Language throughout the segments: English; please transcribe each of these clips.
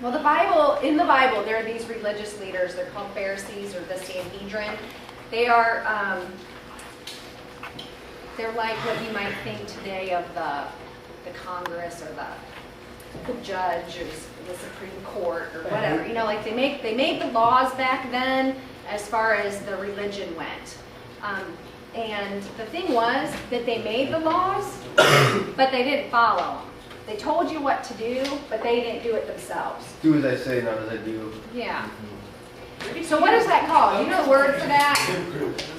Well, in the Bible, there are these religious leaders. They're called Pharisees or the Sanhedrin. They are, they're like what you might think today of the Congress or the judge or the Supreme Court or whatever. You know, like they made the laws back then as far as the religion went. And the thing was that they made the laws, but they didn't follow them. They told you what to do, but they didn't do it themselves. Do as I say, not as I do. Yeah. So what is that called? You know the word for that?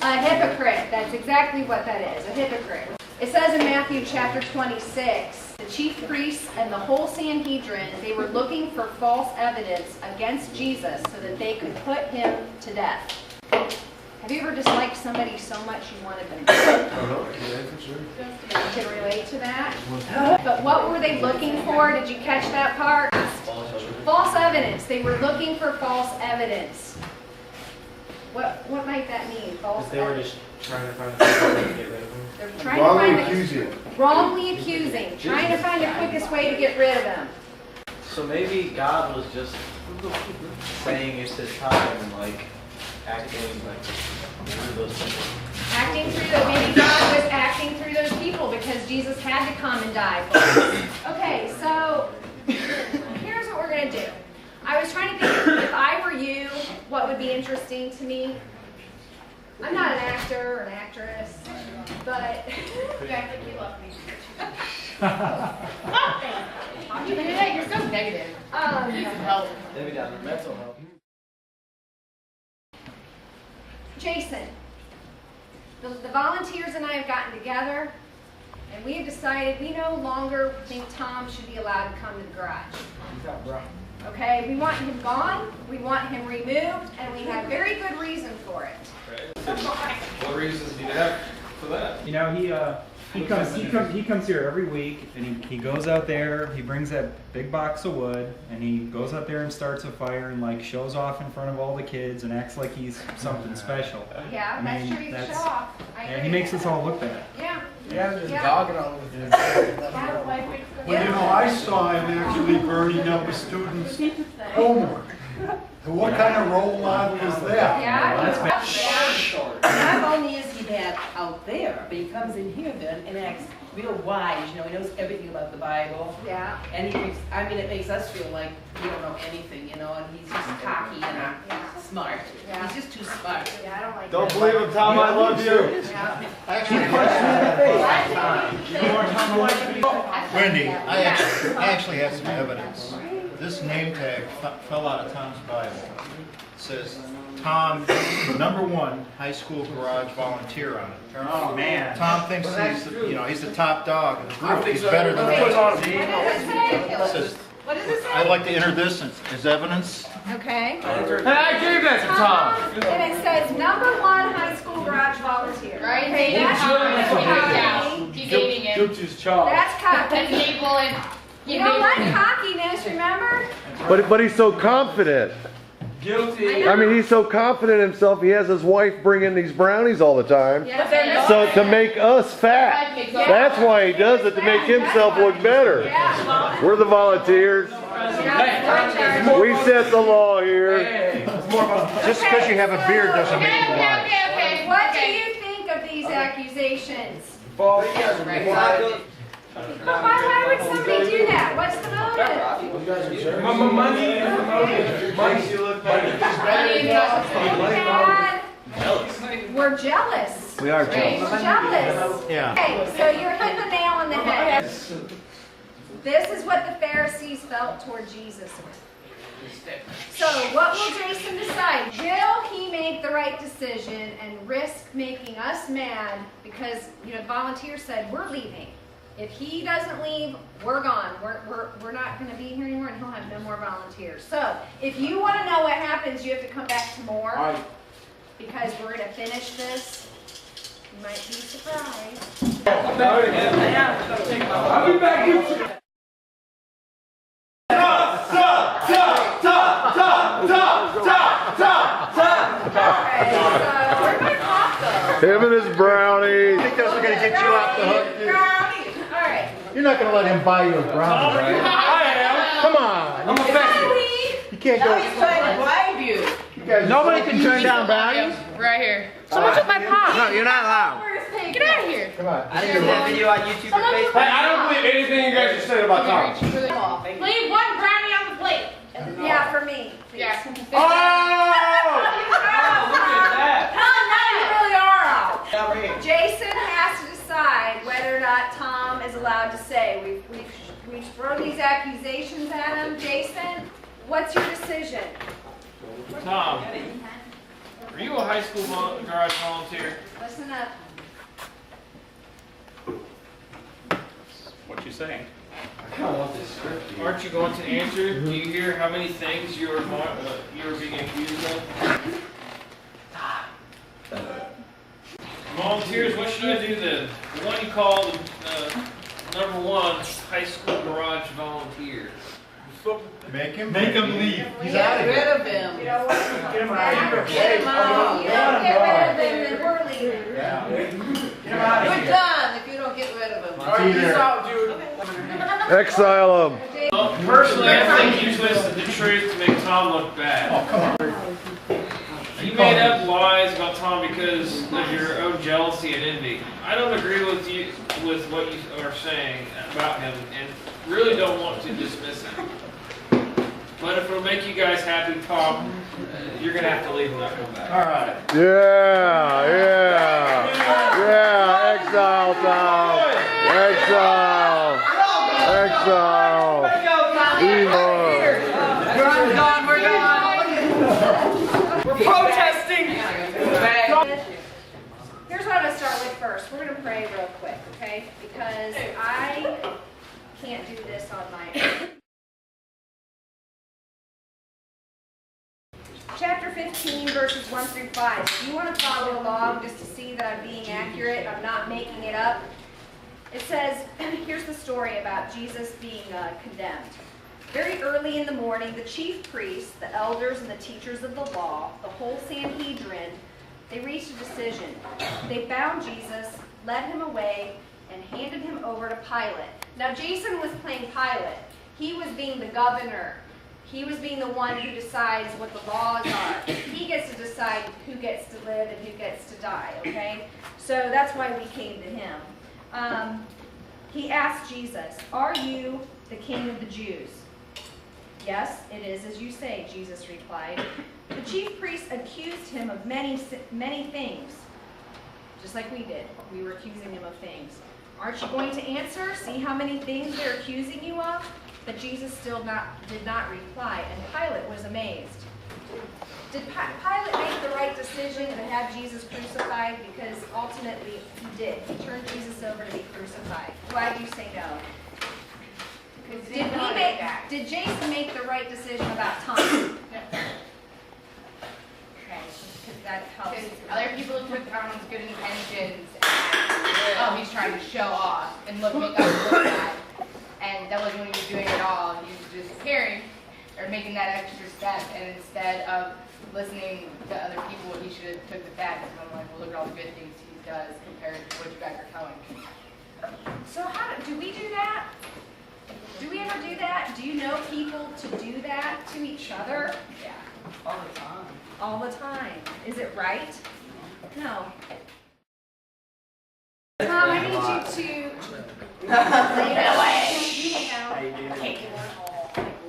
A hypocrite. That's exactly what that is, a hypocrite. It says in Matthew chapter 26, the chief priests and the whole Sanhedrin, they were looking for false evidence against Jesus so that they could put him to death. Have you ever disliked somebody so much you wanted them dead? You can relate to that. But what were they looking for? Did you catch that part? False evidence. They were looking for false evidence. What might that mean? False They were evidence. just trying to find a way to get rid of him. They're trying Wrongly to find accusing. wrongly accusing, trying to find the quickest way to get rid of him. So maybe God was just saying it's his time and like acting like through those people. Maybe God was acting through those people because Jesus had to come and die for us. Okay, so here's what we're going to do. I was trying to think, if I were you, what would be interesting to me? I'm not an actor or an actress, but you act like you love me. You're so negative. Maybe down to mental health. Jason, the volunteers and I have gotten together, and we have decided we no longer think Tom should be allowed to come to the garage. Okay, we want him gone, we want him removed, and we have very good reason for it. What reasons do you have for that? You know, he comes here every week, and he goes out there. He brings that big box of wood, and he goes out there and starts a fire and like shows off in front of all the kids and acts like he's something special. Yeah, I that's mean, true. You can that's- show off. Yeah, he makes us all look bad. Yeah. Yeah, there's Yeah. dogging all over him. Well, you know, I saw him actually burning up a student's homework. What kind of role model was that? Yeah. Not only is he bad out there, but he comes in here then and acts real wise. You know, he knows everything about the Bible. Yeah. And it makes us feel like we don't know anything, you know, and he's just cocky and smart. Yeah. He's just too smart. Yeah, I don't like Don't that. believe him, Tom. I love you. Yeah. Wendy, I actually have some evidence. This name tag fell out of Tom's Bible. It says Tom, *1 high school garage volunteer on it. Oh man. Tom thinks he's the top dog in the group. He's better than Okay. us. What does it say? It says, What does it say? I'd like to enter this as evidence. Okay. And I gave that to Tom. And it says #1 high school garage volunteer. Right? Okay, that's cocky. He's dating him. Guilty's child. That's That's cocky. Mabel and You don't like cockiness, remember? But he's so confident. Guilty. I mean, he's so confident in himself. He has his wife bring in these brownies all the time. Yes. So to make us fat. That's why he does it, to make himself look better. Yeah. We're the volunteers. Yeah. We set the law here. Just because you have a beard doesn't make you wise. Okay. What do you think of these accusations? Well, But why would somebody do that? What's the motive? Money. Dad, we're jealous. We are We're jealous. Yeah. Okay, so you're hitting the nail on the head. This is what the Pharisees felt toward Jesus. So what will Jason decide? Will he make the right decision and risk making us mad because, the volunteer said, we're leaving. If he doesn't leave, we're gone. We're not going to be here anymore, and he'll have no more volunteers. So if you want to know what happens, you have to come back to more because we're going to finish this. You might be surprised. I'll be back. Okay, so we're going to talk though. Him and his brownies. I think those are going to get you off the hook. All right. You're not going to let him buy you a brownie, right? I am. Come on. I'm affected. Halloween can't Now he's go. trying to bribe you. Nobody can turn down brownies. Right here. Someone took my pop. No, you're not allowed. Get out of here. Come on. I didn't see that video on YouTube or Someone took Facebook. my I don't believe anything you guys are saying about Tom. Leave one brownie on the plate. Yeah, for me. please. Yeah. Oh! Oh, look at that. Tom, now you really are out. Now we're here. Jason has to decide whether or not Tom is allowed to say. We've thrown these accusations at him. Jason, what's your decision? Tom, are you a high school garage volunteer? Listen up. What you saying? I kind of want this script here. Aren't you going to answer? Do you hear how many things you are being accused of? Volunteers, what should I do then? The one you call the #1 high school garage volunteer. Make him leave. He's Get out of rid here. of him. You know what? Get him out of here. Get him out. You don't get rid of him, then we're leaving. Yeah. We're done if you don't get rid of him. Peace out, dude. Exile him. Well, personally, I think you twisted the truth to make Tom look bad. Oh, come on. You made up lies about Tom because of your own jealousy and envy. I don't agree with you with what you are saying about him, and really don't want to dismiss him. But if it'll make you guys happy, Tom, you're gonna have to leave and not come back. All right. Yeah, yeah. Yeah, exile, Tom. Exile. Exile. Evil. We're gone, we're gone. We're protesting. Here's what I'm going to start with first. We're going to pray real quick, okay? Because I can't do this on my own. Chapter 15, verses 1 through 5. If you want to follow along just to see that I'm being accurate, I'm not making it up. It says, here's the story about Jesus being condemned. Very early in the morning, the chief priests, the elders, and the teachers of the law, the whole Sanhedrin, they reached a decision. They bound Jesus, led him away, and handed him over to Pilate. Now, Jason was playing Pilate. He was being the governor. He was being the one who decides what the laws are. He gets to decide who gets to live and who gets to die, okay? So that's why we came to him. He asked Jesus, "Are you the king of the Jews?" "Yes, it is as you say," Jesus replied. The chief priests accused him of many things, just like we did. We were accusing him of things. "Aren't you going to answer? See how many things they're accusing you of?" But Jesus still did not reply, and Pilate was amazed. Did Pilate make the right decision to have Jesus crucified? Because ultimately he did. He turned Jesus over to be crucified. Why do you say no? Did Jason make the right decision about Tom? Okay, because that helps. Because other people took Tom's good intentions and he's trying to show off and make us look bad. And that wasn't what he was doing at all. He was just caring or making that extra step. And instead of listening to other people, he should have took the bad. Because I'm like, well, look at all the good things he does compared to what you guys are telling me. So do we do that? Do we ever do that? Do you know people to do that to each other? Yeah. All the time. All the time. Is it right? No. Tom, I need you to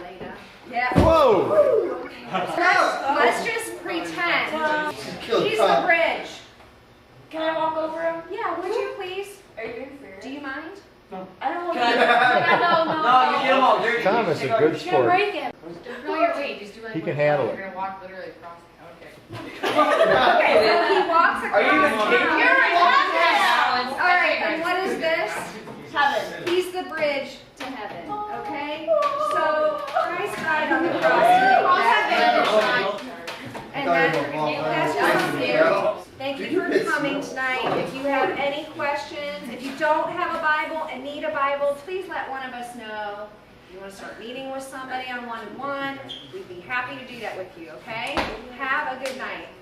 lay down. Yeah. Whoa! Let's just pretend. He's the bridge. Can I walk over him? Yeah, would you please? Are you being serious? Do you mind? I don't want Can to. I- No. No, you get them all dirty. Tom is a good You're gonna sport. break him. Just go your way. Just do like He can handle it. You're gonna walk literally across. Okay. Okay, so he walks across. Are you even kidding me? You're right. All right, and what is this? Heaven. He's the bridge to heaven, okay? So Christ died on the cross to make that and that's just here. Thank you for coming tonight. If you have any questions, if you don't have a Bible and need a Bible, please let one of us know. If you want to start meeting with somebody on one-on-one, we'd be happy to do that with you, okay? Have a good night.